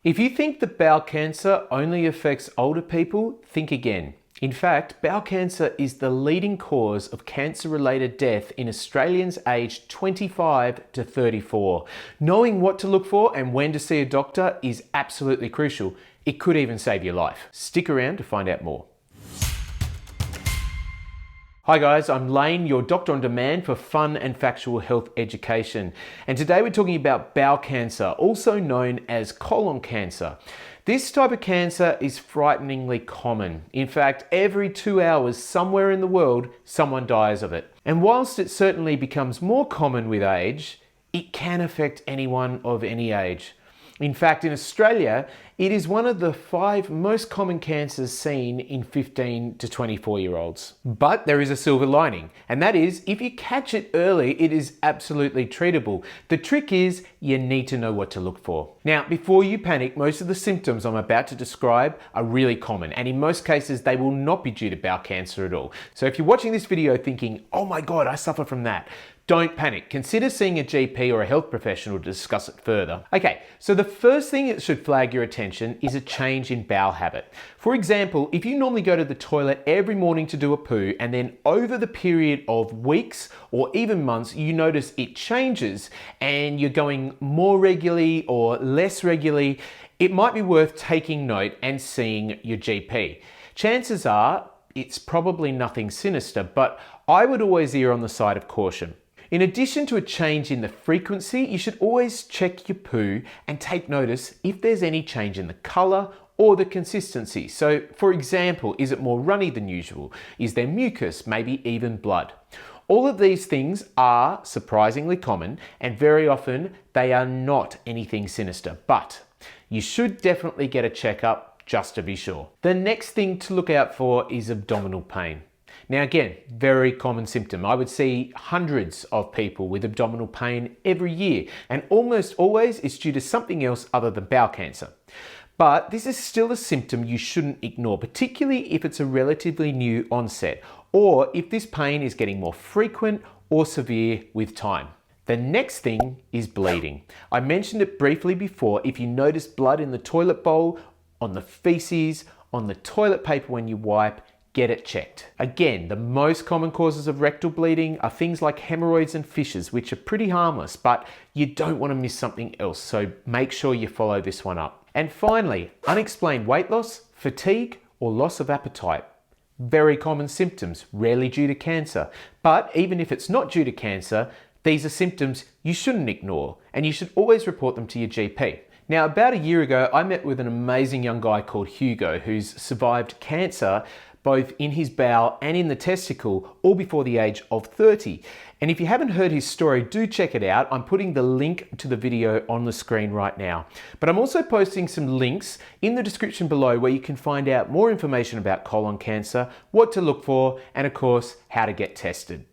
If you think that bowel cancer only affects older people, think again. In fact, bowel cancer is the leading cause of cancer-related death in Australians aged 25 to 34. Knowing what to look for and when to see a doctor is absolutely crucial. It could even save your life. Stick around to find out more. Hi guys, I'm Lane, your doctor on demand for fun and factual health education. And today we're talking about bowel cancer, also known as colon cancer. This type of cancer is frighteningly common. In fact, every 2 hours somewhere in the world, someone dies of it. And whilst it certainly becomes more common with age, it can affect anyone of any age. In fact, in Australia, it is one of the 5 most common cancers seen in 15 to 24-year-olds. But there is a silver lining, and that is, if you catch it early, it is absolutely treatable. The trick is, you need to know what to look for. Now, before you panic, most of the symptoms I'm about to describe are really common, and in most cases, they will not be due to bowel cancer at all. So if you're watching this video thinking, oh my God, I suffer from that, don't panic. Consider seeing a GP or a health professional to discuss it further. Okay, so the first thing that should flag your attention is a change in bowel habit. For example, if you normally go to the toilet every morning to do a poo and then over the period of weeks or even months, you notice it changes and you're going more regularly or less regularly, it might be worth taking note and seeing your GP. Chances are it's probably nothing sinister, but I would always err on the side of caution. In addition to a change in the frequency, you should always check your poo and take notice if there's any change in the colour or the consistency. So, for example, is it more runny than usual? Is there mucus, maybe even blood? All of these things are surprisingly common, and very often they are not anything sinister, but you should definitely get a checkup just to be sure. The next thing to look out for is abdominal pain. Now again, very common symptom. I would see hundreds of people with abdominal pain every year, and almost always it's due to something else other than bowel cancer. But this is still a symptom you shouldn't ignore, particularly if it's a relatively new onset, or if this pain is getting more frequent or severe with time. The next thing is bleeding. I mentioned it briefly before. If you notice blood in the toilet bowl, on the feces, on the toilet paper when you wipe, get it checked. Again, the most common causes of rectal bleeding are things like hemorrhoids and fissures, which are pretty harmless, but you don't want to miss something else, so make sure you follow this one up. And finally, unexplained weight loss, fatigue, or loss of appetite. Very common symptoms, rarely due to cancer. But even if it's not due to cancer, these are symptoms you shouldn't ignore, and you should always report them to your GP. Now, about a year ago, I met with an amazing young guy called Hugo who's survived cancer both in his bowel and in the testicle, all before the age of 30. And if you haven't heard his story, do check it out. I'm putting the link to the video on the screen right now. But I'm also posting some links in the description below where you can find out more information about colon cancer, what to look for, and of course, how to get tested.